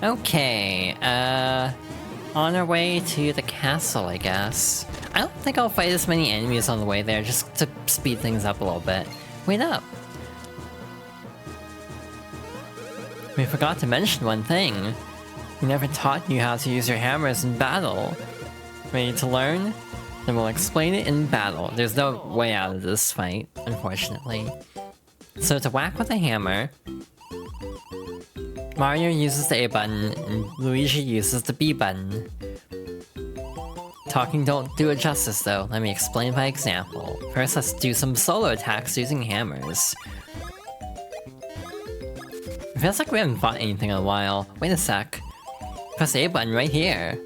Okay, on our way to the castle, I guess. I don't think I'll fight as many enemies on the way there, just to speed things up a little bit. Wait up! We forgot to mention one thing. We never taught you how to use your hammers in battle. Ready to learn? Then we'll explain it in battle. There's no way out of this fight, unfortunately. So to whack with a hammer, Mario uses the A button, and Luigi uses the B button. Talking don't do it justice though, let me explain by example. First, let's do some solo attacks using hammers. It feels like we haven't fought anything in a while. Wait a sec. Press the A button right here.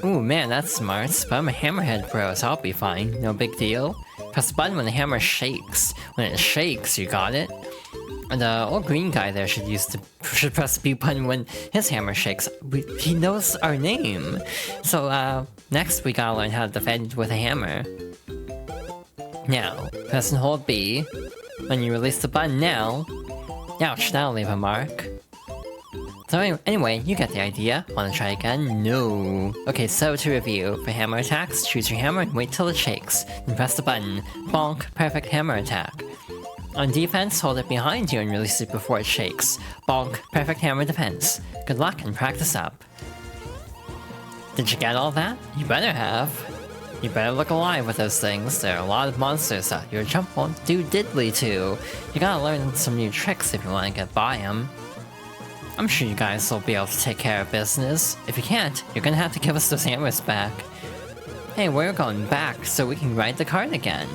Ooh man, that's smart, but I'm a hammerhead pro, so I'll be fine, no big deal. Press the button when the hammer shakes. When it shakes, you got it? And the old green guy there should press the B button when his hammer shakes. He knows our name! So, next we gotta learn how to defend with a hammer. Now, press and hold B. When you release the button now... Ouch, that'll leave a mark. So anyway, you get the idea. Wanna try again? No. Okay, so to review, for hammer attacks, choose your hammer and wait till it shakes. Then press the button. Bonk, perfect hammer attack. On defense, hold it behind you and release it before it shakes. Bonk, perfect hammer defense. Good luck and practice up. Did you get all that? You better have. You better look alive with those things. There are a lot of monsters that your jump won't do diddly to. You gotta learn some new tricks if you want to get by them. I'm sure you guys will be able to take care of business. If you can't, you're gonna have to give us those hammers back. Hey, we're going back so we can ride the cart again.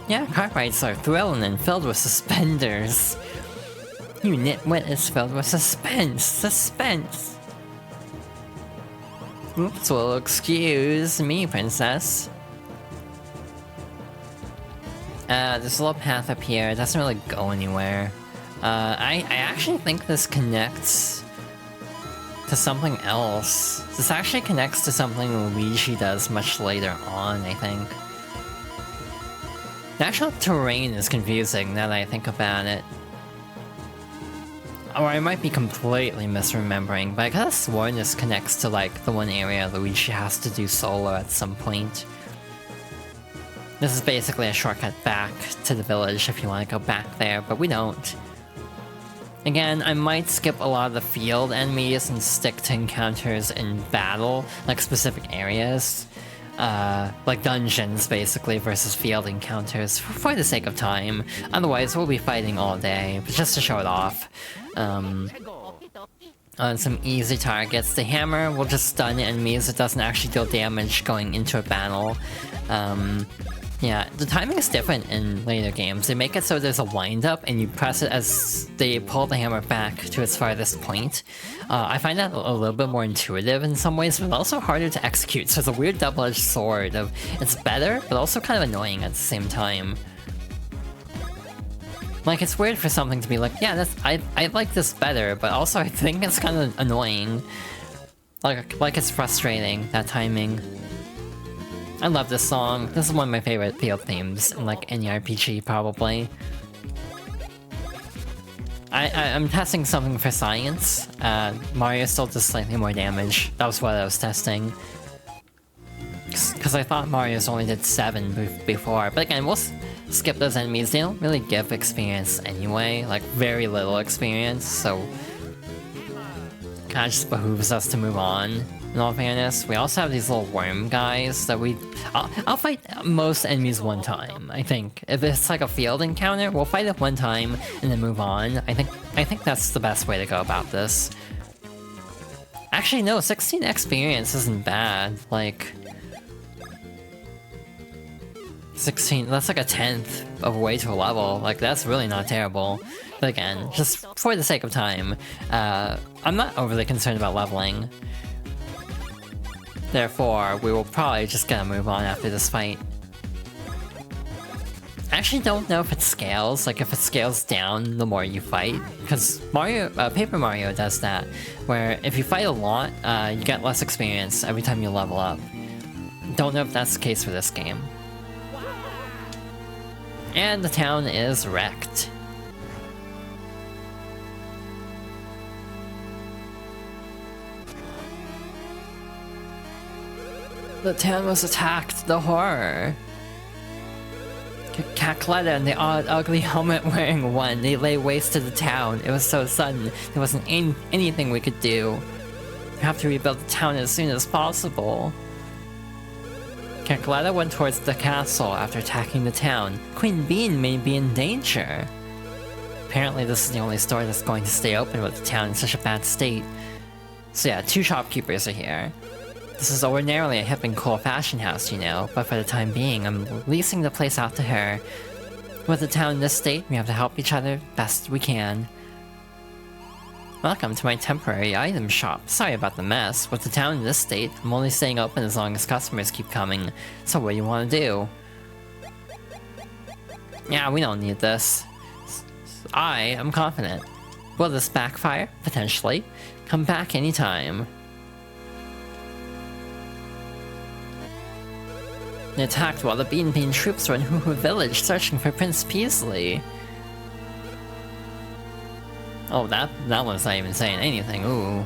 Yeah, cart rides are thrilling and filled with suspenders. You nitwit is filled with suspense. Suspense! Oops, well, excuse me, princess. There's a little path up here. It doesn't really go anywhere. I actually think this connects to something else. This actually connects to something Luigi does much later on, I think. The actual terrain is confusing now that I think about it. Or I might be completely misremembering, but I could've sworn this connects to like the one area Luigi has to do solo at some point. This is basically a shortcut back to the village if you want to go back there, but we don't. Again, I might skip a lot of the field enemies and stick to encounters in battle, like specific areas. Like dungeons, basically, versus field encounters, for the sake of time. Otherwise, we'll be fighting all day, but just to show it off. On some easy targets, the hammer will just stun enemies, it doesn't actually deal damage going into a battle. Yeah, the timing is different in later games. They make it so there's a wind-up, and you press it as they pull the hammer back to its farthest point. I find that a little bit more intuitive in some ways, but also harder to execute, so it's a weird double-edged sword of... It's better, but also kind of annoying at the same time. Like, it's weird for something to be like, yeah, I like this better, but also I think it's kind of annoying. Like it's frustrating, that timing. I love this song. This is one of my favorite field themes in like any RPG, probably. I'm testing something for science. Mario still does slightly more damage. That was what I was testing. Because I thought Mario's only did 7 before. But again, we'll skip those enemies. They don't really give experience anyway. Like, very little experience, so... Kinda just behooves us to move on. In all fairness, we also have these little worm guys that I'll fight most enemies one time, I think. If it's like a field encounter, we'll fight it one time and then move on. I think that's the best way to go about this. Actually, no, 16 experience isn't bad. Like... 16, that's like a 10th of a way to a level. Like, that's really not terrible. But again, just for the sake of time, I'm not overly concerned about leveling. Therefore, we will probably just gonna move on after this fight. I actually don't know if it scales, like if it scales down the more you fight, because Paper Mario does that, where if you fight a lot, you get less experience every time you level up. Don't know if that's the case for this game. And the town is wrecked. The town was attacked. The horror. Cacletta and the odd, ugly helmet-wearing one. They lay waste to the town. It was so sudden. There wasn't anything we could do. We have to rebuild the town as soon as possible. Cacletta went towards the castle after attacking the town. Queen Bean may be in danger. Apparently this is the only store that's going to stay open with the town in such a bad state. So yeah, 2 shopkeepers are here. This is ordinarily a hip and cool fashion house, you know, but for the time being, I'm leasing the place out to her. With the town in this state, we have to help each other best we can. Welcome to my temporary item shop. Sorry about the mess. With the town in this state, I'm only staying open as long as customers keep coming. So what do you want to do? Yeah, we don't need this. I am confident. Will this backfire? Potentially. Come back anytime. They attacked while the Beanbean troops were in Hoo village searching for Prince Peasley. Oh, that one's not even saying anything, ooh.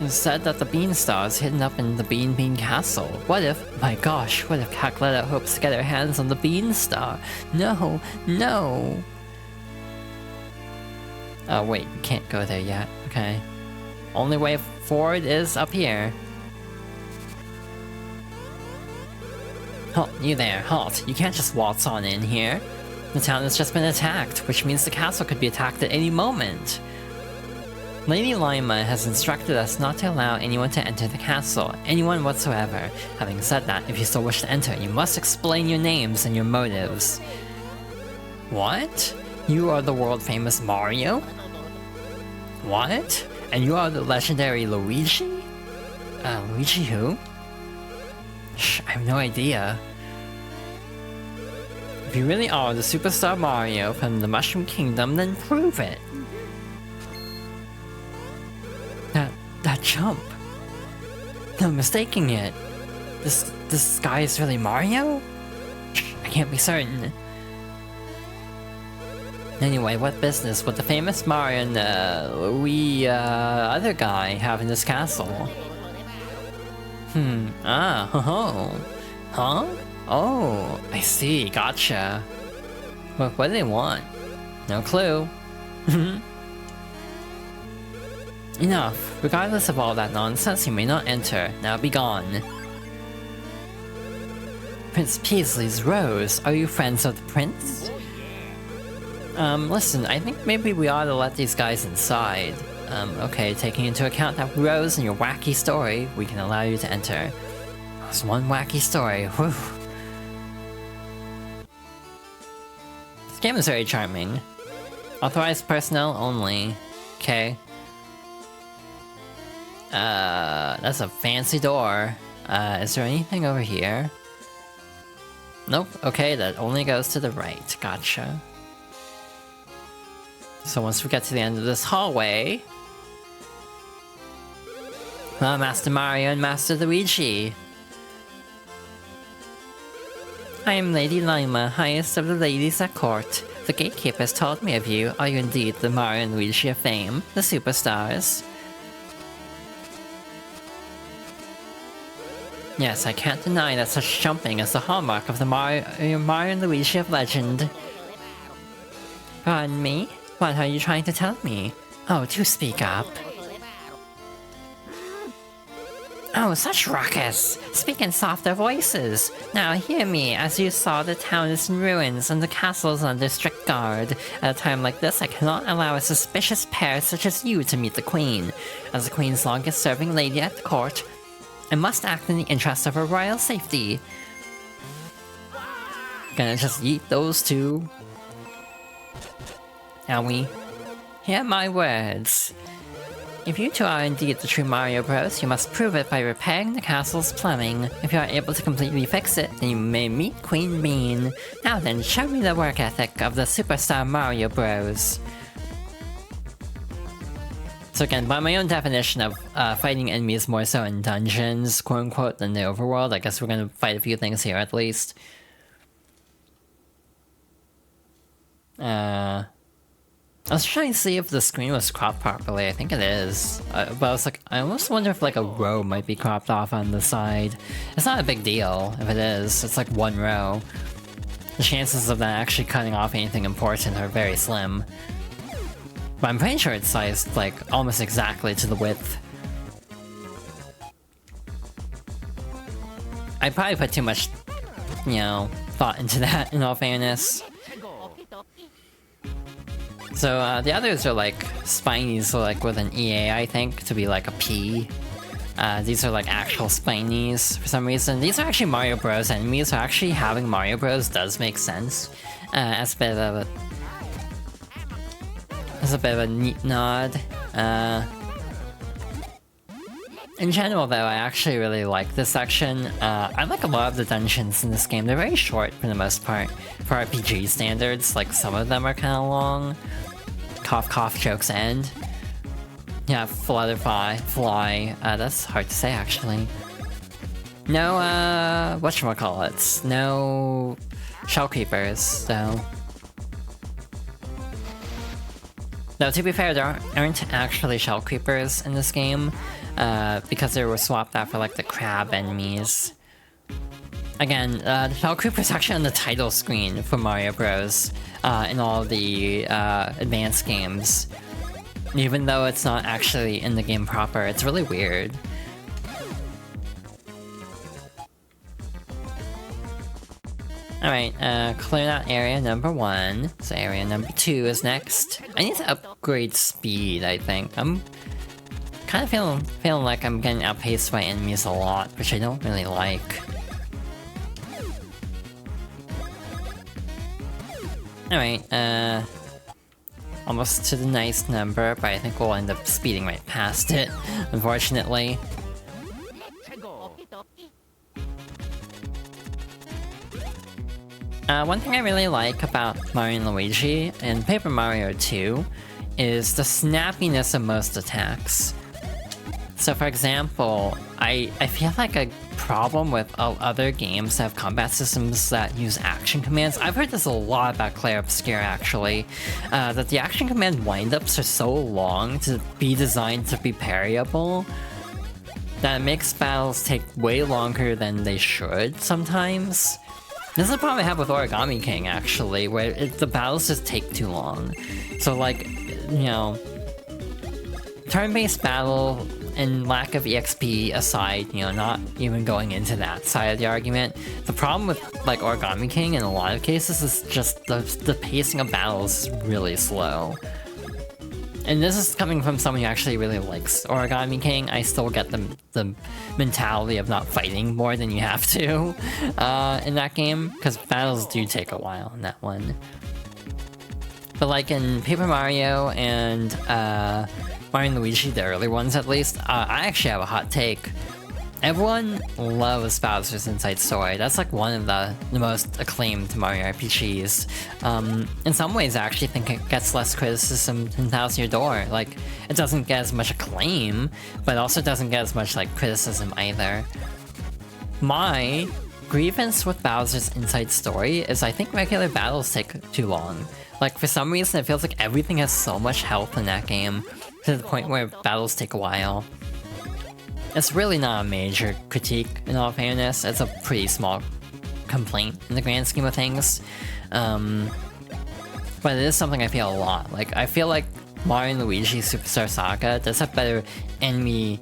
It said that the Beanstar is hidden up in the Beanbean Castle. What if, my gosh, what if Cacletta hopes to get her hands on the Beanstar? No, no! Oh wait, you can't go there yet, okay. Only way forward is up here. Halt, you there, halt. You can't just waltz on in here. The town has just been attacked, which means the castle could be attacked at any moment. Lady Lima has instructed us not to allow anyone to enter the castle, anyone whatsoever. Having said that, if you still wish to enter, you must explain your names and your motives. What? You are the world-famous Mario? What? And you are the legendary Luigi? Luigi who? Shh, I have no idea. If you really are the superstar Mario from the Mushroom Kingdom, then prove it! That jump! No mistaking it! This guy is really Mario? Shh, I can't be certain. Anyway, what business would the famous Mario and other guy have in this castle? Huh? Oh, I see, gotcha. What do they want? No clue. Enough. Regardless of all that nonsense, you may not enter. Now be gone. Prince Peasley's Rose. Are you friends of the prince? Listen, I think maybe we ought to let these guys inside. Okay, taking into account that Rose and your wacky story, we can allow you to enter. That's one wacky story, whew. This game is very charming. Authorized personnel only. Okay. That's a fancy door. Is there anything over here? Nope, okay, that only goes to the right, gotcha. So once we get to the end of this hallway... Master Mario and Master Luigi! I am Lady Lima, highest of the ladies at court. The gatekeepers told me of you. Are you indeed the Mario and Luigi of fame? The superstars? Yes, I can't deny that such jumping is the hallmark of the Mario and Luigi of legend. Pardon me? What are you trying to tell me? Oh, do speak up. Oh, such ruckus! Speak in softer voices! Now hear me, as you saw, the town is in ruins and the castle is under strict guard. At a time like this, I cannot allow a suspicious pair such as you to meet the Queen. As the Queen's longest-serving lady at the court, I must act in the interest of her royal safety. Gonna just yeet those two. Owie. Hear my words. If you two are indeed the true Mario Bros, you must prove it by repairing the castle's plumbing. If you are able to completely fix it, then you may meet Queen Bean. Now then, show me the work ethic of the superstar Mario Bros. So again, by my own definition of fighting enemies more so in dungeons, quote-unquote, than the overworld, I guess we're gonna fight a few things here at least. I was trying to see if the screen was cropped properly. I think it is. But I was like, I almost wonder if like a row might be cropped off on the side. It's not a big deal if it is. It's like one row. The chances of that actually cutting off anything important are very slim. But I'm pretty sure it's sized like almost exactly to the width. I probably put too much, you know, thought into that in all fairness. So the others are like spinies, so like with an EA, I think, to be like a P. These are like actual spinies for some reason. These are actually Mario Bros enemies, so actually having Mario Bros does make sense. As a bit of a neat nod. In general though, I actually really like this section. I like a lot of the dungeons in this game. They're very short for the most part. For RPG standards, like some of them are kind of long. Cough cough, jokes end. Yeah, fly. That's hard to say actually. No, whatchamacallits. No shell creepers, though. Though to be fair, there aren't actually shell creepers in this game, because they were swapped out for like the crab enemies. Again, the shell creeper is actually on the title screen for Mario Bros. In all the advanced games. Even though it's not actually in the game proper, it's really weird. Alright, clear out area number 1. So area number 2 is next. I need to upgrade speed, I think. I'm kind of feeling like I'm getting outpaced by enemies a lot, which I don't really like. Alright, almost to the nice number, but I think we'll end up speeding right past it, unfortunately. One thing I really like about Mario and Luigi and Paper Mario 2 is the snappiness of most attacks. So for example, I feel like a problem with other games that have combat systems that use action commands. I've heard this a lot about Clair Obscure actually, that the action command windups are so long to be designed to be parryable that it makes battles take way longer than they should sometimes. This is a problem I have with Origami King actually, where the battles just take too long. So like, you know, turn-based battle and lack of EXP aside, you know, not even going into that side of the argument, the problem with like Origami King in a lot of cases is just the pacing of battles is really slow. And this is coming from someone who actually really likes Origami King. I still get the mentality of not fighting more than you have to in that game, because battles do take a while in that one. But like in Paper Mario and Mario and Luigi, the early ones at least, I actually have a hot take. Everyone loves Bowser's Inside Story. That's like one of the most acclaimed Mario RPGs. In some ways, I actually think it gets less criticism than Thousand Year Door. Like, it doesn't get as much acclaim, but also doesn't get as much like criticism either. My grievance with Bowser's Inside Story is I think regular battles take too long. Like, for some reason, it feels like everything has so much health in that game, to the point where battles take a while. It's really not a major critique, in all fairness. It's a pretty small complaint in the grand scheme of things. But it is something I feel a lot. Like, I feel like Mario and Luigi Superstar Saga does have better enemy,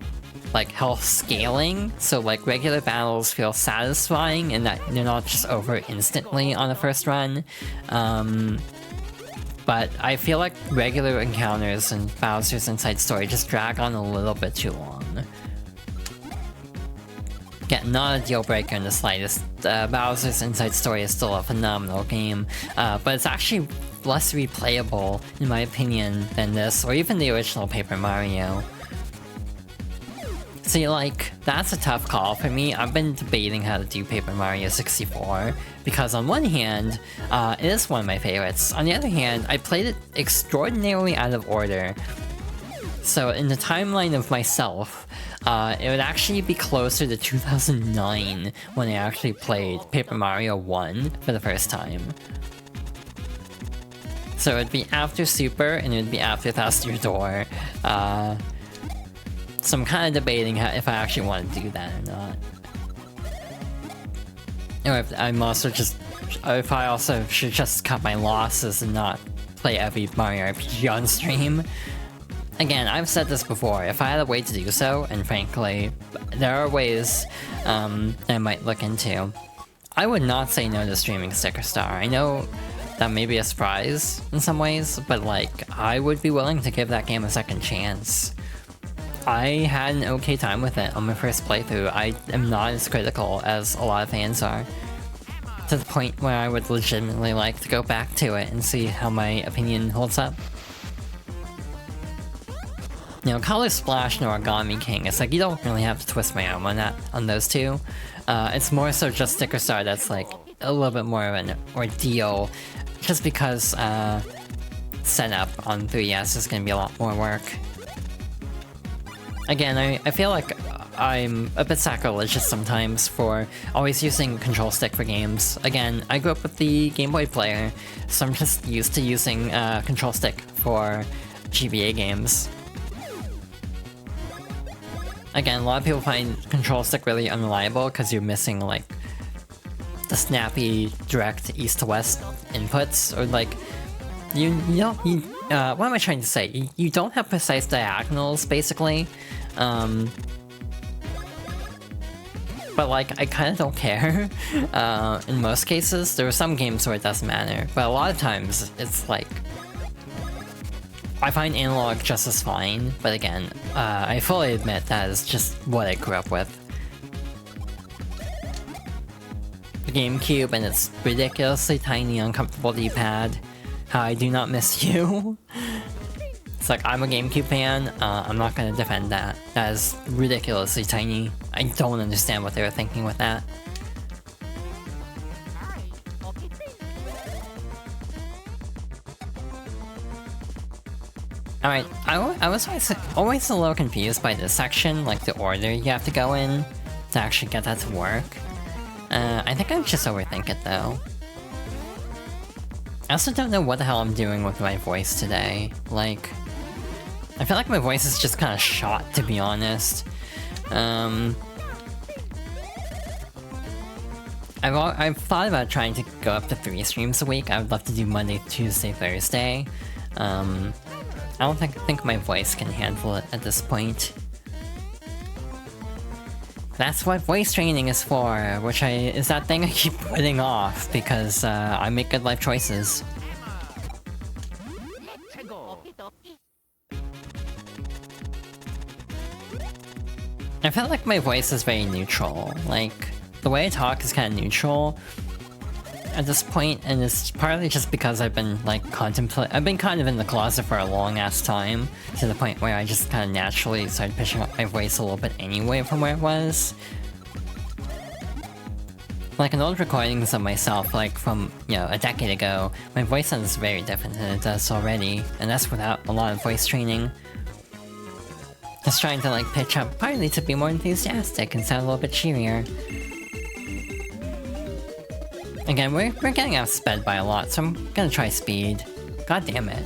like, health scaling. So, like, regular battles feel satisfying in that they're not just over instantly on the first run. But I feel like regular encounters in Bowser's Inside Story just drag on a little bit too long. Yeah, not a deal breaker in the slightest. Bowser's Inside Story is still a phenomenal game, but it's actually less replayable, in my opinion, than this, or even the original Paper Mario. See, like, that's a tough call for me. I've been debating how to do Paper Mario 64, because on one hand, it is one of my favorites. On the other hand, I played it extraordinarily out of order. So in the timeline of myself, it would actually be closer to 2009 when I actually played Paper Mario 1 for the first time. So it'd be after Super and it would be after 1,000 Year Door. So I'm kind of debating if I actually want to do that or not. Or if I'm also just, if I also should just cut my losses and not play every Mario RPG on stream. Again, I've said this before, if I had a way to do so, and frankly, there are ways I might look into, I would not say no to streaming Sticker Star. I know that may be a surprise in some ways, but like, I would be willing to give that game a second chance. I had an okay time with it on my first playthrough. I am not as critical as a lot of fans are, to the point where I would legitimately like to go back to it and see how my opinion holds up. You know, Color Splash and Origami King, it's like you don't really have to twist my arm on those two. It's more so just Sticker Star that's like a little bit more of an ordeal, just because setup on 3DS is going to be a lot more work. Again, I feel like I'm a bit sacrilegious sometimes for always using control stick for games. Again, I grew up with the Game Boy player, so I'm just used to using control stick for GBA games. Again, a lot of people find control stick really unreliable because you're missing like the snappy, direct east to west inputs, or like what am I trying to say? You don't have precise diagonals, basically. But like, I kind of don't care. In most cases, there are some games where it doesn't matter, but a lot of times it's like, I find analog just as fine, but again, I fully admit that is just what I grew up with. The GameCube and its ridiculously tiny, uncomfortable D-pad. How I do not miss you. It's like, I'm a GameCube fan, I'm not gonna defend that. That is ridiculously tiny. I don't understand what they were thinking with that. Alright, I was always a little confused by this section, like the order you have to go in to actually get that to work. I think I just overthink it though. I also don't know what the hell I'm doing with my voice today. Like, I feel like my voice is just kind of shot, to be honest. I've thought about trying to go up to 3 streams a week. I would love to do Monday, Tuesday, Thursday. I don't think my voice can handle it at this point. That's what voice training is for, which is that thing I keep putting off because I make good life choices. I feel like my voice is very neutral. Like, the way I talk is kind of neutral at this point, and it's partly just because I've been like I've been kind of in the closet for a long ass time, to the point where I just kind of naturally started pitching up my voice a little bit anyway from where it was. Like in old recordings of myself, like from, you know, a decade ago, my voice sounds very different than it does already, and that's without a lot of voice training. Just trying to like pitch up partly to be more enthusiastic and sound a little bit cheerier. Again, we're getting outsped by a lot, so I'm gonna try speed. God damn it.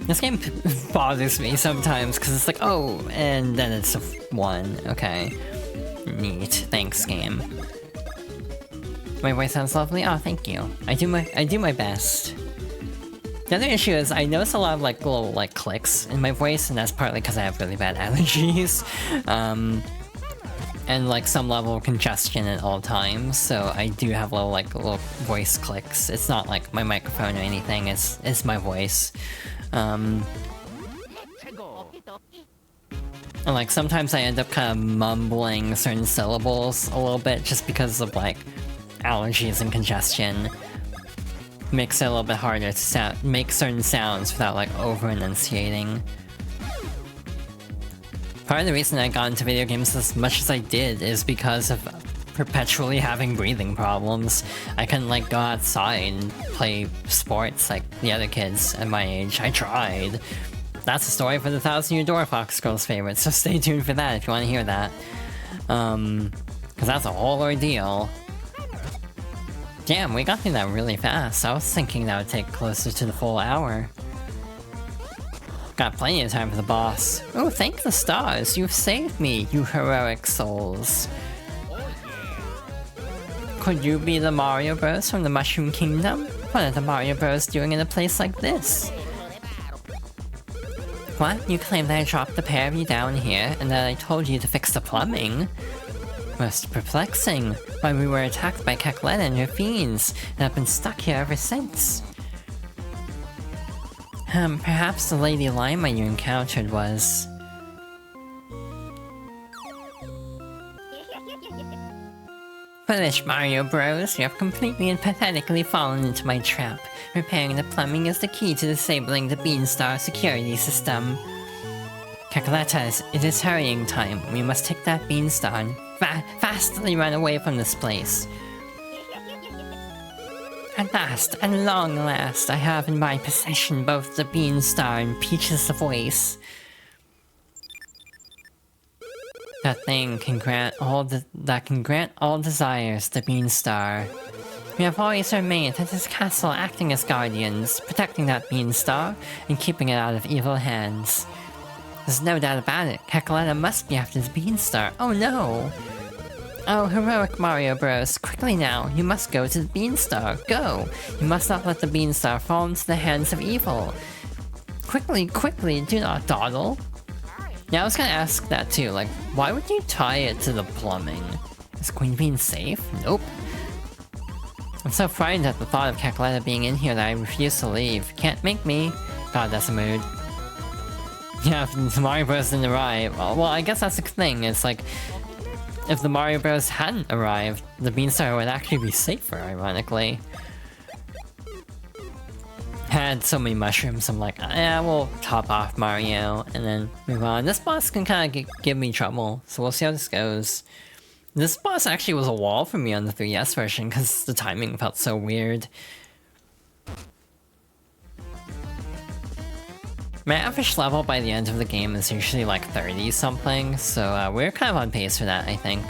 This game bothers me sometimes, because it's like, oh, and then it's a 1. Okay. Neat. Thanks, game. My voice sounds lovely? Oh, thank you. I do my best. The other issue is I notice a lot of like little like clicks in my voice, and that's partly because I have really bad allergies. And like some level of congestion at all times, so I do have little voice clicks. It's not like my microphone or anything, it's my voice. And like sometimes I end up kind of mumbling certain syllables a little bit just because of like allergies and congestion. Makes it a little bit harder to make certain sounds without like over enunciating. Part of the reason I got into video games as much as I did is because of perpetually having breathing problems. I couldn't like go outside and play sports like the other kids at my age. I tried. That's a story for the 1,000 Year Door Fox Girl's favorite, so stay tuned for that if you want to hear that. Because that's a whole ordeal. Damn, we got through that really fast. I was thinking that would take closer to the full hour. Got plenty of time for the boss. Oh, thank the stars! You've saved me, you heroic souls. Could you be the Mario Bros from the Mushroom Kingdom? What are the Mario Bros doing in a place like this? What? You claim that I dropped the pair of you down here, and that I told you to fix the plumbing? Most perplexing. Why, we were attacked by Cackletta and her fiends, and have been stuck here ever since. Perhaps the Lady Lima you encountered was... Foolish Mario Bros, you have completely and pathetically fallen into my trap. Repairing the plumbing is the key to disabling the Beanstar security system. Cackletta, it is hurrying time. We must take that Beanstar and fastly run away from this place. At last, at long last, I have in my possession both the Beanstar and Peach's voice. That thing can grant all desires, the Beanstar. We have always remained at this castle acting as guardians, protecting that Beanstar and keeping it out of evil hands. There's no doubt about it, Cackletta must be after the Beanstar. Oh no! Oh, heroic Mario Bros, quickly now, you must go to the Beanstar, go! You must not let the Beanstar fall into the hands of evil. Quickly, quickly, do not dawdle. Yeah, I was gonna ask that too, like, why would you tie it to the plumbing? Is Queen Bean safe? Nope. I'm so frightened at the thought of Cackletta being in here that I refuse to leave. Can't make me. God, that's a mood. Yeah, if the Mario Bros didn't arrive, well, I guess that's the thing, it's like, if the Mario Bros hadn't arrived, the Beanstar would actually be safer, ironically. Had so many mushrooms, I'm like, yeah, we'll top off Mario, and then move on. This boss can kind of give me trouble, so we'll see how this goes. This boss actually was a wall for me on the 3DS version, because the timing felt so weird. My average level by the end of the game is usually like 30-something, so we're kind of on pace for that, I think.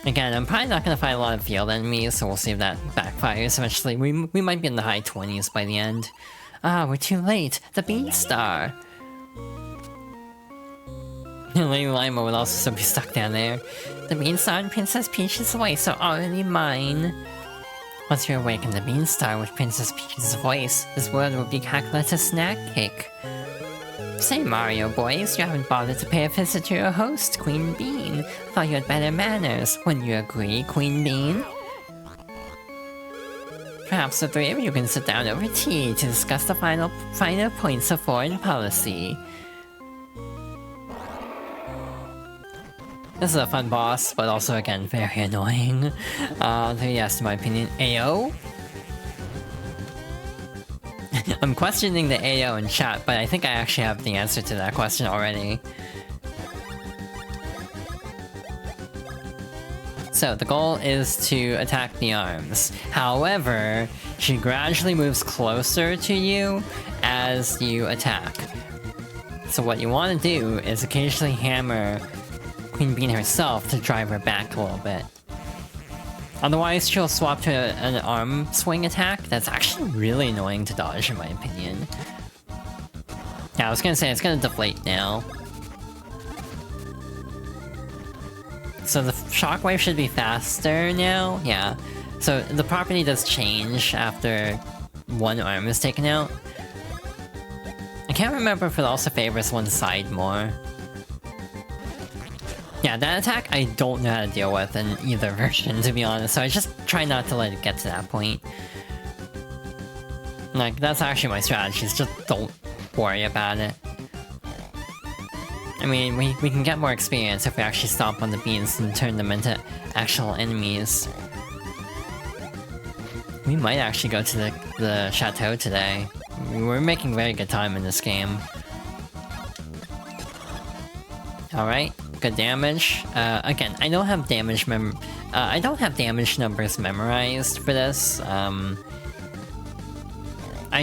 Again, I'm probably not going to fight a lot of field enemies, so we'll see if that backfires eventually. We might be in the high 20s by the end. Ah, we're too late! The Beanstar! Lady Lima would also still be stuck down there. The Beanstar and Princess Peach's voice are already mine. Once you awaken the Beanstar with Princess Peach's voice, this world will be Cackletta's snack cake. Say, Mario boys, you haven't bothered to pay a visit to your host, Queen Bean. Thought you had better manners. Wouldn't you agree, Queen Bean? Perhaps the three of you can sit down over tea to discuss the finer points of foreign policy. This is a fun boss, but also, again, very annoying. Yes, in my opinion, AO? I'm questioning the AO in chat, but I think I actually have the answer to that question already. So, the goal is to attack the arms. However, she gradually moves closer to you as you attack. So what you want to do is occasionally hammer Queen Bean herself to drive her back a little bit. Otherwise, she'll swap to an arm swing attack that's actually really annoying to dodge, in my opinion. Yeah, I was gonna say, it's gonna deflate now. So the shockwave should be faster now? Yeah. So the property does change after one arm is taken out. I can't remember if it also favors one side more. Yeah, that attack I don't know how to deal with in either version, to be honest, so I just try not to let it get to that point. Like, that's actually my strategy, is just don't worry about it. I mean, we can get more experience if we actually stomp on the beans and turn them into actual enemies. We might actually go to the chateau today. We're making very good time in this game. Alright. Good damage. Again, I don't have damage I don't have damage numbers memorized for this. I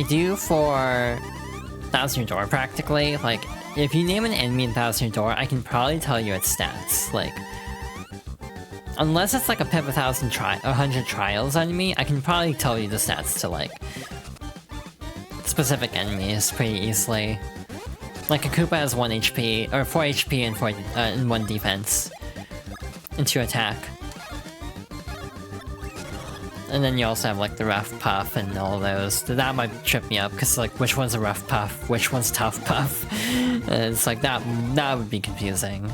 do for Thousand Year Door practically. Like, if you name an enemy in Thousand Year Door, I can probably tell you its stats. Like, Unless it's like a pip 100 trials enemy, I can probably tell you the stats to like specific enemies pretty easily. Like a Koopa has 1 HP, or 4 HP and 1 defense, and 2 attack. And then you also have like the rough puff and all those. That might trip me up, because like which one's a rough puff, which one's tough puff. It's like that would be confusing.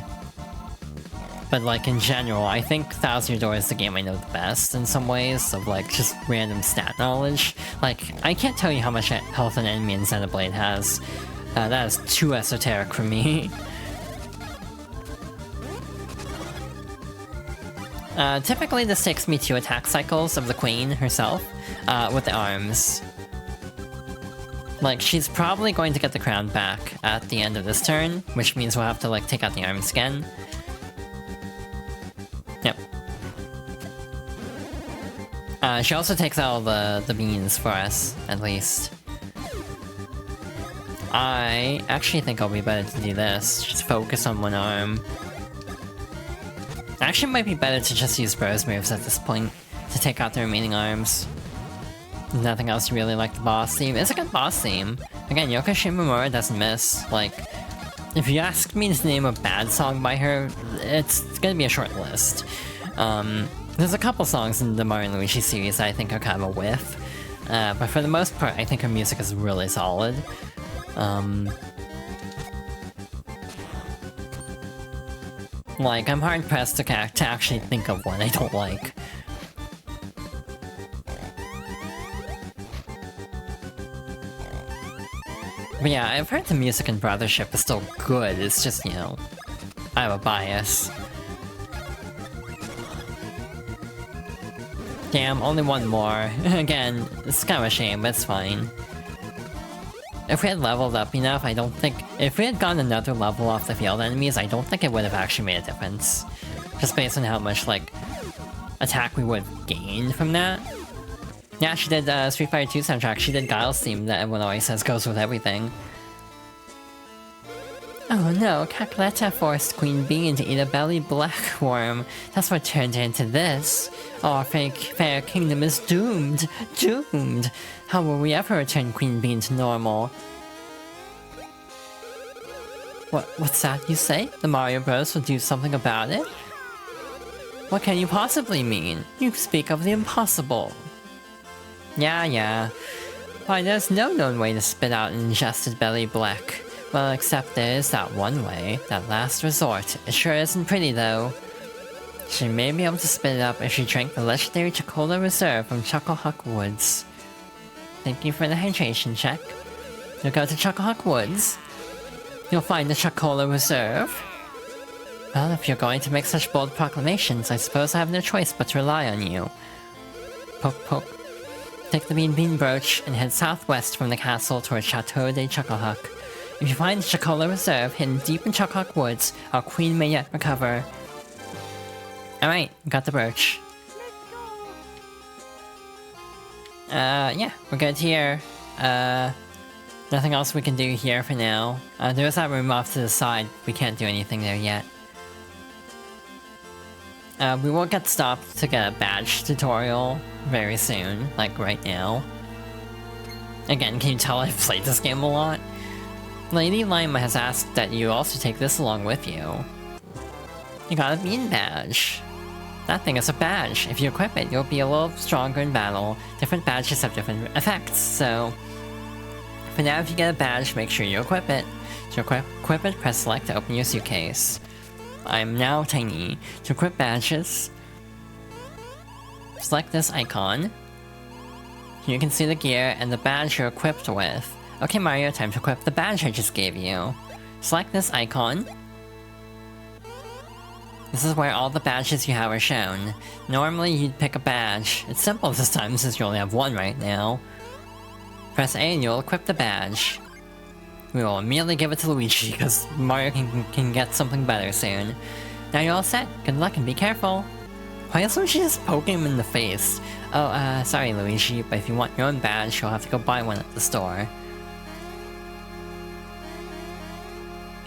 But like in general, I think Thousand Year Door is the game I know the best in some ways, of like just random stat knowledge. Like, I can't tell you how much health an enemy in Xenoblade has. That is too esoteric for me. Typically this takes me 2 attack cycles of the queen herself, with the arms. Like, she's probably going to get the crown back at the end of this turn, which means we'll have to like take out the arms again. Yep. She also takes out all the beans for us, at least. I actually think I'll be better to do this. Just focus on one arm. Actually, it might be better to just use Bros moves at this point to take out the remaining arms. Nothing else really like the boss theme. It's a good boss theme. Again, Yoko Shimomura doesn't miss. Like, if you ask me to name a bad song by her, it's gonna be a short list. There's a couple songs in the Mario & Luigi series that I think are kind of a whiff. But for the most part, I think her music is really solid. Like, I'm hard-pressed to actually think of one I don't like. But yeah, I've heard the music in Brothership is still good, it's just, you know, I have a bias. Damn, only one more. Again, it's kind of a shame, but it's fine. If we had leveled up enough, I don't think... If we had gotten another level off the field enemies, I don't think it would have actually made a difference. Just based on how much, like, attack we would have gained from that. Yeah, she did Street Fighter 2 soundtrack. She did Guile's theme that everyone always says goes with everything. Oh no, Cacletta forced Queen Bean to eat a belly black worm. That's what turned her into this. Our fair kingdom is doomed. Doomed. How will we ever return Queen Bean to normal? What's that you say? The Mario Bros will do something about it? What can you possibly mean? You speak of the impossible. Yeah. Why, there's no known way to spit out an ingested belly black. Well, except there is that one way, that last resort. It sure isn't pretty, though. She may be able to spit it up if she drank the legendary Chocola Reserve from Chucklehuck Woods. Thank you for the hydration check. You'll go to Chucklehuck Woods. You'll find the Chocola Reserve. Well, if you're going to make such bold proclamations, I suppose I have no choice but to rely on you. Poke poke. Take the Beanbean brooch and head southwest from the castle towards Chateau de Chucklehuck. If you find the Chocola Reserve hidden deep in Chucklehuck Woods, our queen may yet recover. Alright, got the brooch. Yeah, we're good here. Nothing else we can do here for now. There's that room off to the side. We can't do anything there yet. We will get stopped to get a badge tutorial very soon, like right now. Again, can you tell I've played this game a lot? Lady Lima has asked that you also take this along with you. You got a bean badge. That thing is a badge. If you equip it, you'll be a little stronger in battle. Different badges have different effects, so... For now, if you get a badge, make sure you equip it. To equip it, press select to open your suitcase. I'm now tiny. To equip badges, select this icon. Here you can see the gear and the badge you're equipped with. Okay Mario, time to equip the badge I just gave you. Select this icon. This is where all the badges you have are shown. Normally you'd pick a badge. It's simple this time since you only have one right now. Press A and you'll equip the badge. We will immediately give it to Luigi because Mario can get something better soon. Now you're all set. Good luck and be careful. Why is Luigi just poking him in the face? Oh, sorry Luigi, but if you want your own badge, you'll have to go buy one at the store.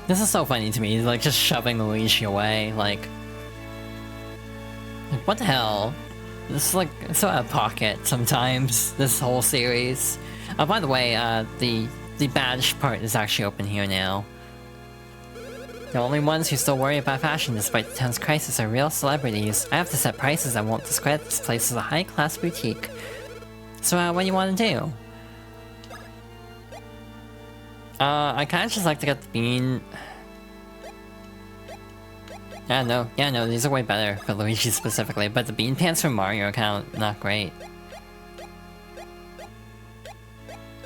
This is so funny to me, like just shoving Luigi away, like... What the hell? This is like so out of pocket sometimes, this whole series. Oh, by the way, the badge part is actually open here now. The only ones who still worry about fashion despite the town's crisis are real celebrities. I have to set prices that won't discredit this place as a high-class boutique. So, what do you want to do? I kinda just like to get the bean... Yeah, no, these are way better for Luigi specifically, but the bean pants from Mario are kinda not great.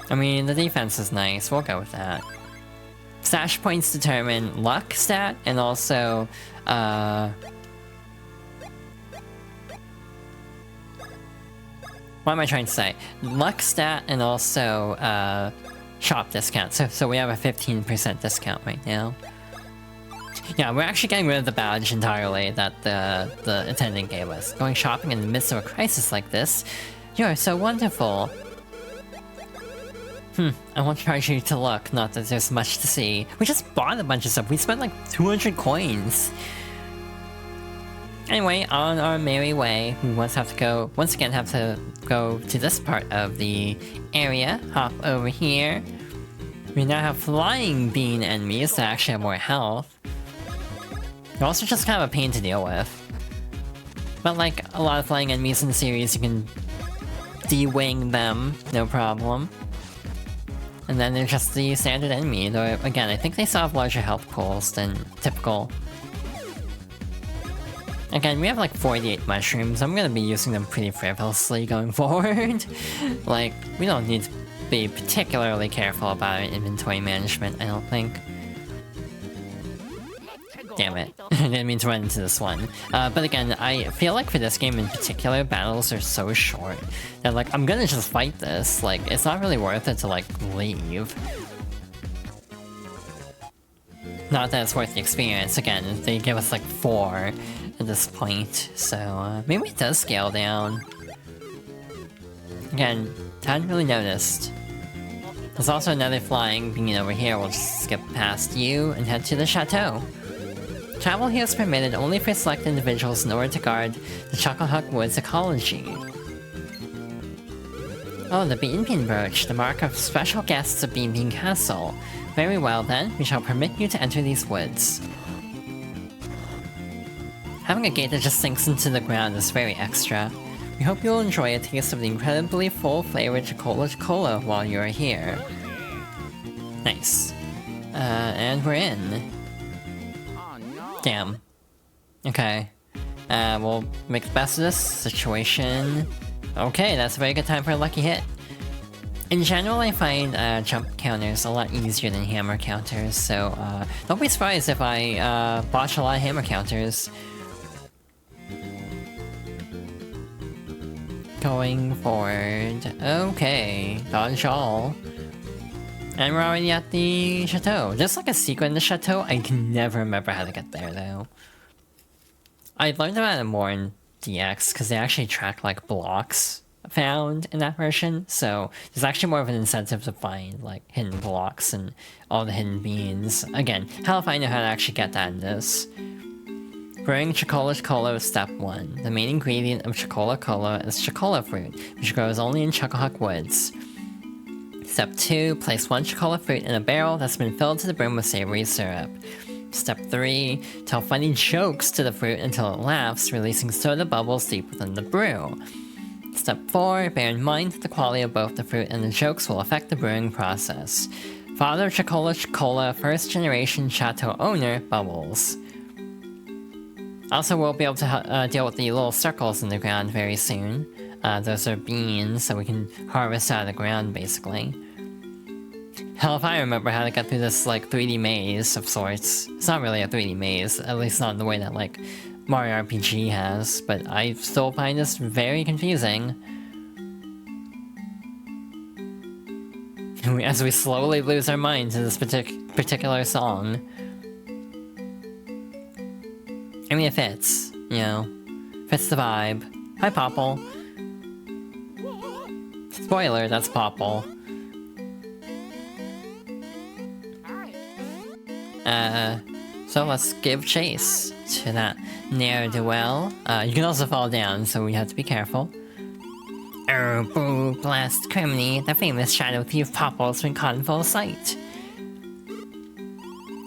I mean, the defense is nice, we'll go with that. Stash points determine luck stat, and also, what am I trying to say? Luck stat and also, shop discount. So we have a 15% discount right now. Yeah, we're actually getting rid of the badge entirely that the attendant gave us. Going shopping in the midst of a crisis like this, you are so wonderful. I want to charge you to look, not that there's much to see. We just bought a bunch of stuff. We spent like 200 coins. Anyway, on our merry way, we once again have to go to this part of the area. Hop over here. We now have flying bean enemies that actually have more health. They're also just kind of a pain to deal with. But like a lot of flying enemies in the series, you can de-wing them, no problem. And then they're just the standard enemy, though again, I think they still have larger health pools than typical. Again, we have like 48 mushrooms, I'm gonna be using them pretty frivolously going forward. Like, we don't need to be particularly careful about our inventory management, I don't think. Damn it, I didn't mean to run into this one. But again, I feel like for this game in particular, battles are so short that like, I'm gonna just fight this, like, it's not really worth it to like, leave. Not that it's worth the experience, again, they give us like 4 at this point, so maybe it does scale down. Again, hadn't really noticed. There's also another flying bean over here, we'll just skip past you and head to the chateau. Travel here is permitted only for select individuals in order to guard the Chocohawk Woods ecology. Oh, the Beanbean brooch, the mark of special guests of Beanbean Castle. Very well then, we shall permit you to enter these woods. Having a gate that just sinks into the ground is very extra. We hope you'll enjoy a taste of the incredibly full-flavored Chocola while you're here. Nice. And we're in. Damn. Okay. We'll make the best of this situation. Okay, that's a very good time for a lucky hit. In general, I find jump counters a lot easier than hammer counters, so don't be surprised if I botch a lot of hammer counters. Going forward. Okay, dodge all. And we're already at the chateau. There's like a secret in the chateau. I can never remember how to get there though. I learned about it more in DX because they actually track like blocks found in that version. So there's actually more of an incentive to find like hidden blocks and all the hidden beans. Again, hell if I know how to actually get that in this. Brewing Chocola is step 1. The main ingredient of Chocola is Chocola fruit, which grows only in Chocohawk Woods. Step 2, place 1 Chocola fruit in a barrel that's been filled to the brim with savory syrup. Step 3, tell funny jokes to the fruit until it laughs, releasing soda bubbles deep within the brew. Step 4, bear in mind that the quality of both the fruit and the jokes will affect the brewing process. Father Chocola, first generation chateau owner, Bubbles. Also, we'll be able to deal with the little circles in the ground very soon. Those are beans that we can harvest out of the ground, basically. Hell if I remember how to get through this, like, 3D maze of sorts. It's not really a 3D maze, at least not in the way that, like, Mario RPG has, but I still find this very confusing. As we slowly lose our mind to this particular song. I mean, it fits, you know. Fits the vibe. Hi, Popple. Spoiler, that's Popple. So let's give chase to that ne'er-do-well. You can also fall down, so we have to be careful. Oh, boo, blast criminy, the famous shadow thief Popple's been caught in full sight.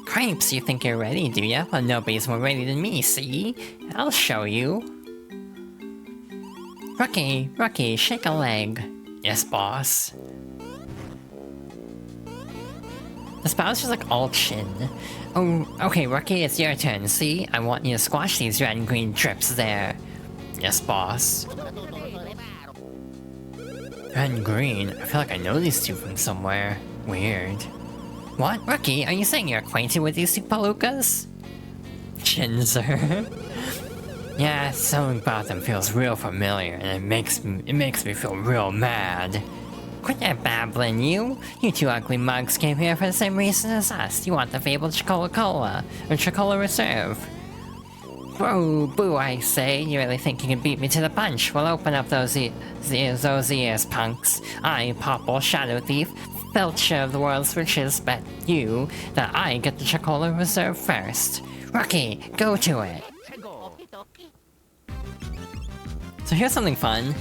Cripes, you think you're ready, do ya? Well, nobody's more ready than me, see? I'll show you. Rookie, shake a leg. Yes, boss. The spout's just like all chin. Oh, okay, Rookie, it's your turn, see? I want you to squash these red and green drips there. Yes, boss. Red and green? I feel like I know these two from somewhere. Weird. What? Rookie, are you saying you're acquainted with these two palookas? Chin, sir. Yeah, something about them feels real familiar, and it makes me feel real mad. Quit that babbling, you! You two ugly mugs came here for the same reason as us. You want the fabled Chocola-Cola, or Chocola Reserve. Boo, I say. You really think you can beat me to the punch? Well, open up those ears, punks. I, Popple, Shadow Thief, Belcher of the world's riches, bet you that I get the Chocola Reserve first. Rookie, go to it! So here's something fun.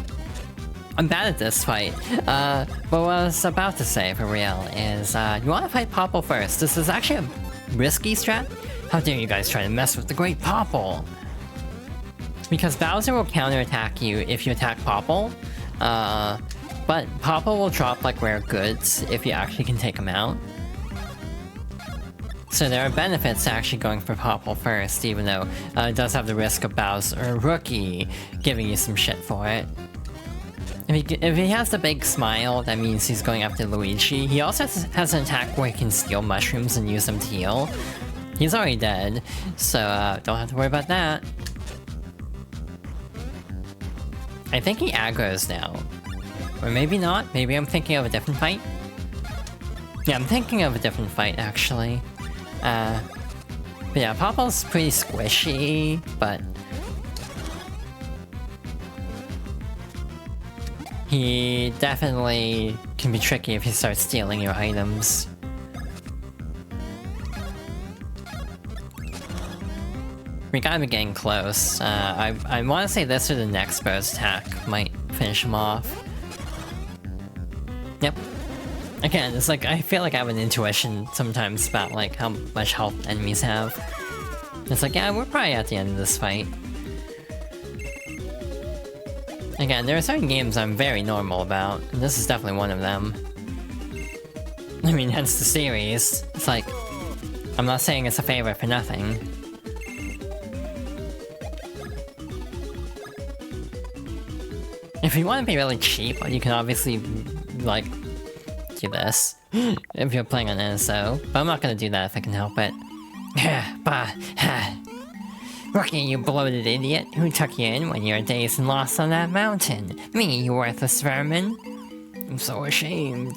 I'm bad at this fight, but what I was about to say, for real, is, you wanna fight Popple first. This is actually a risky strat. How dare you guys try to mess with the great Popple? Because Bowser will counterattack you if you attack Popple, but Popple will drop, like, rare goods if you actually can take him out. So there are benefits to actually going for Popple first, even though it does have the risk of Bowser or Rookie giving you some shit for it. If he has the big smile, that means he's going after Luigi. He also has an attack where he can steal mushrooms and use them to heal. He's already dead, so don't have to worry about that. I think he aggro's now. Or maybe not, maybe I'm thinking of a different fight? Yeah, I'm thinking of a different fight, actually. But yeah, Popple's pretty squishy, but he definitely can be tricky if he starts stealing your items. We gotta be getting close. I want to say this or the next burst attack might finish him off. Yep. Again, it's like, I feel like I have an intuition sometimes about like how much health enemies have. It's like, yeah, we're probably at the end of this fight. Again, there are certain games I'm very normal about, and this is definitely one of them. I mean, hence the series. It's like, I'm not saying it's a favorite for nothing. If you want to be really cheap, you can obviously, like, do this. If you're playing on NSO. But I'm not gonna do that if I can help it. Rookie, you bloated idiot. Who took you in when you were dazed and lost on that mountain? Me, you worthless vermin. I'm so ashamed.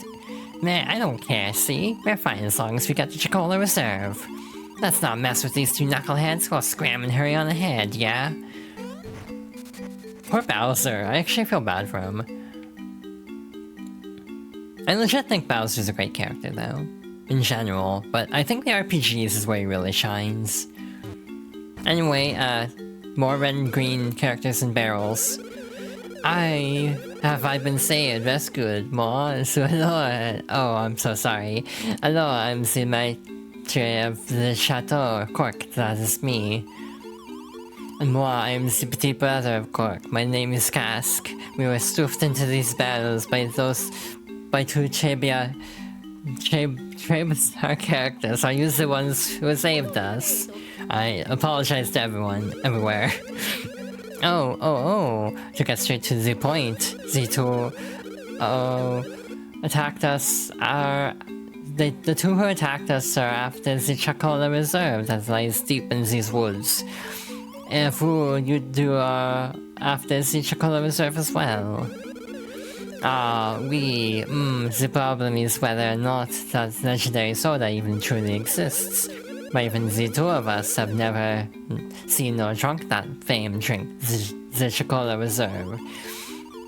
Man, I don't care, see? We're fine as long as we get the Chocola Reserve. Let's not mess with these two knuckleheads. We'll scram and hurry on ahead, yeah? Poor Bowser. I actually feel bad for him. I legit think Bowser's a great character, though. In general, but I think the RPGs is where he really shines. Anyway, more red and green characters and barrels. Have I been saved? That's good, more. So hello. Oh, I'm so sorry. Hello, I'm the maitre of the chateau, Cork, that is me. And moi, I am the petite brother of Cork. My name is Cask. We were stuffed into these battles by two Trebizar characters. Are you the ones who saved us? I apologize to everyone, everywhere. Oh. To get straight to the point, the two attacked us are... The two who attacked us are after the Chocola Reserve that lies deep in these woods. If you do after the Chocola Reserve as well. The problem is whether or not that legendary soda even truly exists. But even the two of us have never seen or drunk that famed drink, the Chocola Reserve.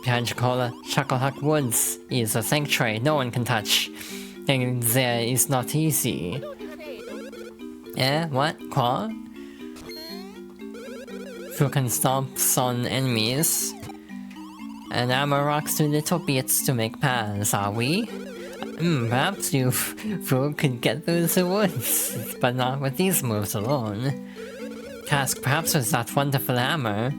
Behind Chocolate Woods is a sanctuary no one can touch. And there is not easy. What? Qua? Fu can stomps on enemies. And hammer rocks to little bits to make paths, are we? Perhaps you Fu could get through the woods, but not with these moves alone. Cask, perhaps with that wonderful hammer.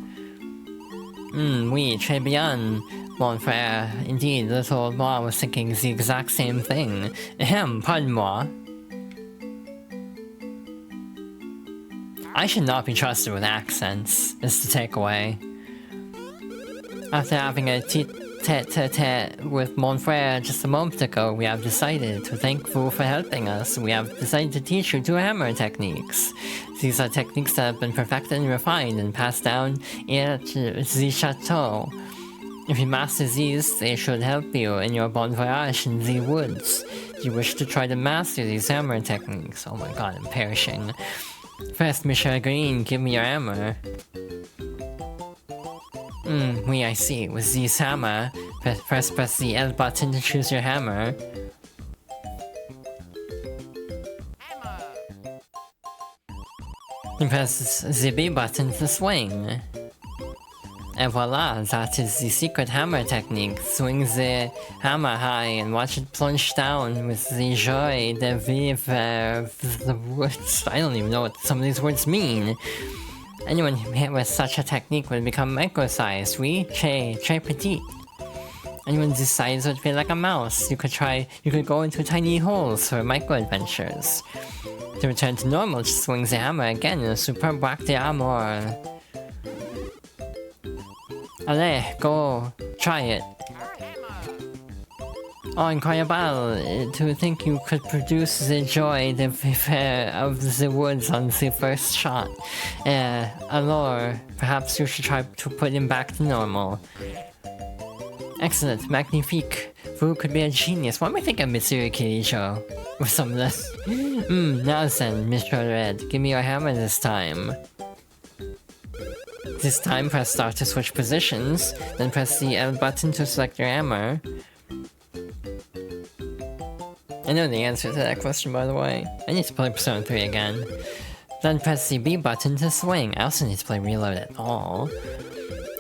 Oui, très bien, mon frère. Indeed, little old moi was thinking the exact same thing. Pardon-moi. I should not be trusted with accents, is the takeaway. After having a tete-a-tete with mon frère just a moment ago, we have decided to thank Fu for helping us. We have decided to teach you 2 hammer techniques. These are techniques that have been perfected and refined and passed down at the chateau. If you master these, they should help you in your bon voyage in the woods. Do you wish to try to master these hammer techniques? Oh my god, I'm perishing. First, Monsieur Green, give me your hammer. Oui, I see. With this hammer, first press the L button to choose your hammer. And press the B button to swing. And voila, that is the secret hammer technique. Swing the hammer high and watch it plunge down with the joie de vivre the woods. I don't even know what some of these words mean. Anyone hit with such a technique would become micro-sized. Oui, très petit. Anyone this size would feel like a mouse. You could go into tiny holes for micro-adventures. To return to normal, just swing the hammer again in a superb whack d'amore. Allez, go, try it. Oh, incroyable, to think you could produce the joy of the woods on the first shot. Alors, perhaps you should try to put him back to normal. Excellent, magnifique. Fu could be a genius. Why am I thinking of Mitsuru Kirijo with some of this? Now then, Mr. Red, give me your hammer this time. This time, press start to switch positions, then press the L button to select your hammer. I know the answer to that question, by the way. I need to play Persona 3 again. Then press the B button to swing. I also need to play Reload at all.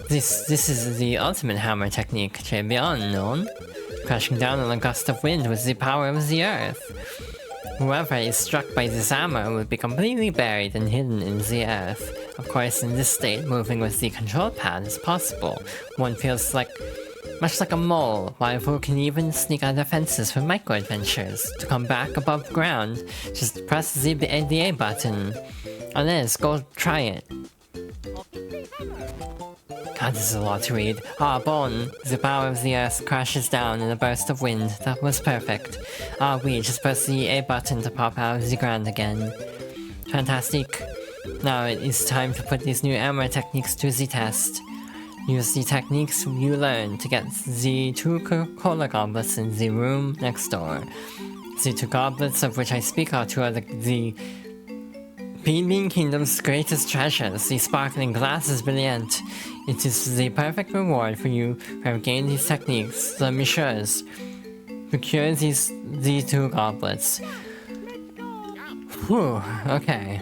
This is the ultimate hammer technique, très bien known. Crashing down in a gust of wind with the power of the earth. Whoever is struck by this hammer will be completely buried and hidden in the earth. Of course, in this state, moving with the control pad is possible. One feels much like a mole, while Fu can even sneak under fences for micro-adventures. To come back above ground, just press the A button. Allez, go try it. God, this is a lot to read. Bon, the power of the earth crashes down in a burst of wind. That was perfect. Oui, just press the A button to pop out of the ground again. Fantastic. Now it is time to put these new hammer techniques to the test. Use the techniques you learned to get the 2 Coca-Cola goblets in the room next door. The 2 goblets of which I speak are 2 of the Beanbean Kingdom's greatest treasures. The sparkling glass is brilliant. It is the perfect reward for you who have gained these techniques. So, messieurs, procure the 2 goblets. Whew, okay.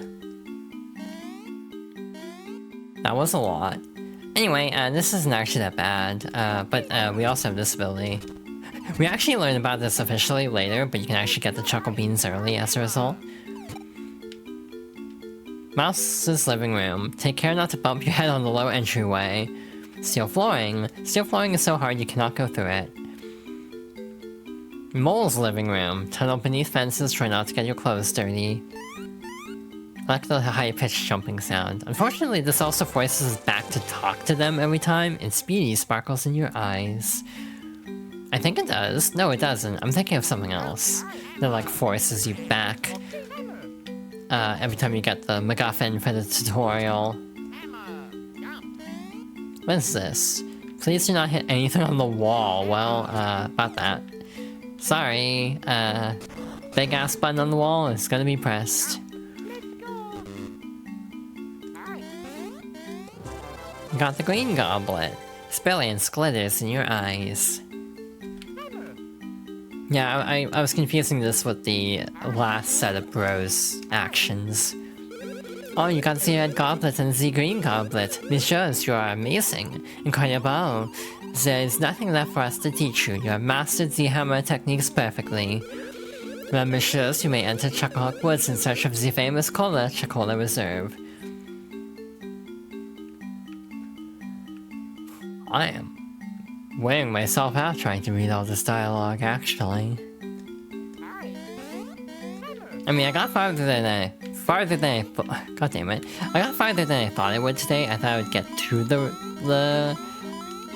That was a lot. Anyway, this isn't actually that bad, but we also have this ability. We actually learn about this officially later, but you can actually get the Chuckle Beans early as a result. Mouse's living room. Take care not to bump your head on the low entryway. Steel flooring. Steel flooring is so hard you cannot go through it. Mole's living room. Tunnel beneath fences, try not to get your clothes dirty. I like the high-pitched jumping sound. Unfortunately, this also forces us back to talk to them every time, and Speedy sparkles in your eyes. I think it does. No, it doesn't. I'm thinking of something else. That, like, forces you back. Every time you get the MacGuffin for the tutorial. What is this? Please do not hit anything on the wall. Well, about that. Sorry, big ass button on the wall is gonna be pressed. Got the green goblet. Spillions glitters in your eyes. Yeah, I was confusing this with the last set of bros actions. Oh, you got the red goblet and the green goblet. This shows you are amazing. Incredible. There's nothing left for us to teach you. You have mastered the hammer techniques perfectly. Remember, shows you may enter Chocolate Woods in search of the famous Cola Chocola Reserve. I am wearing myself out trying to read all this dialogue, actually. I mean, I got farther than I God damn it. I got farther than I thought I would today. I thought I would get to the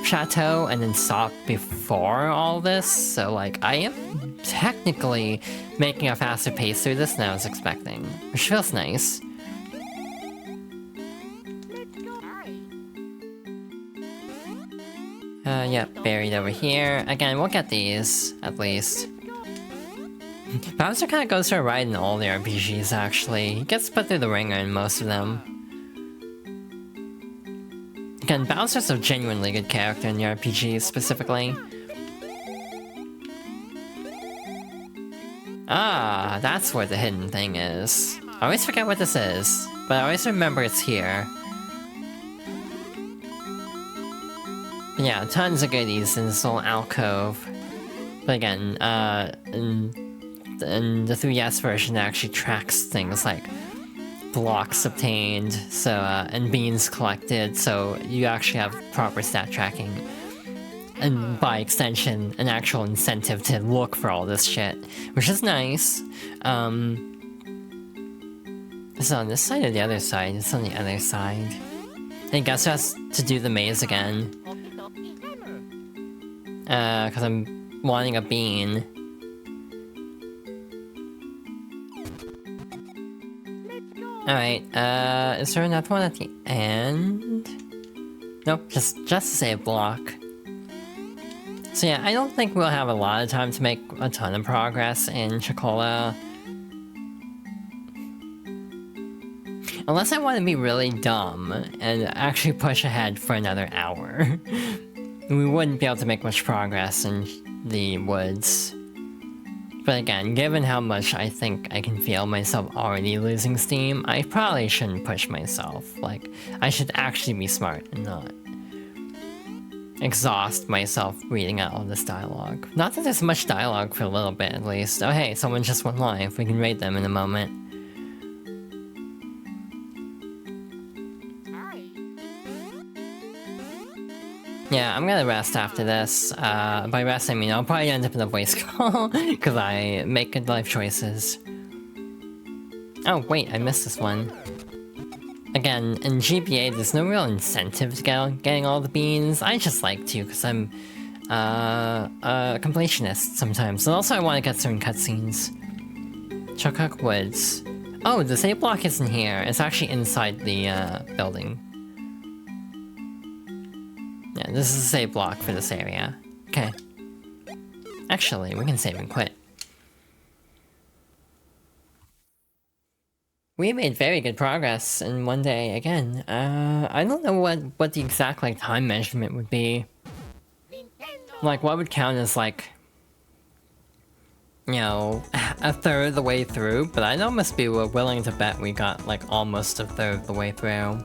chateau and then stop before all this. So, like, I am technically making a faster pace through this than I was expecting, which feels nice. Yep, buried over here. Again, we'll get these, at least. Bowser kind of goes for a ride in all the RPGs, actually. He gets put through the ringer in most of them. Again, Bowser's a genuinely good character in the RPGs, specifically. Ah, that's where the hidden thing is. I always forget what this is, but I always remember it's here. But yeah, tons of goodies in this little alcove. But again, in the 3DS version, it actually tracks things like blocks obtained, so and beans collected, so you actually have proper stat tracking. And by extension, an actual incentive to look for all this shit, which is nice. Is it on this side or the other side? It's on the other side. I guess it has to do the maze again. Cause I'm wanting a bean. Alright, is there another one at the end? Nope, just a save block. So yeah, I don't think we'll have a lot of time to make a ton of progress in Chocola. Unless I want to be really dumb and actually push ahead for another hour. We wouldn't be able to make much progress in the woods. But again, given how much I think I can feel myself already losing steam, I probably shouldn't push myself. Like, I should actually be smart and not exhaust myself reading out all this dialogue. Not that there's much dialogue for a little bit, at least. Oh hey, someone just went live. We can raid them in a moment. Yeah, I'm gonna rest after this. By rest, I mean I'll probably end up in a voice call, because I make good life choices. Oh, wait, I missed this one. Again, in GBA, there's no real incentive to getting all the beans. I just like to, because I'm a completionist sometimes. And also I want to get certain cutscenes. Chococ Woods. Oh, the save block isn't here. It's actually inside the building. Yeah, this is a save block for this area. Okay. Actually, we can save and quit. We made very good progress in one day again. I don't know what the exact like time measurement would be. Like, what would count as like, you know, a third of the way through? But I'd almost be willing to bet we got like almost a third of the way through.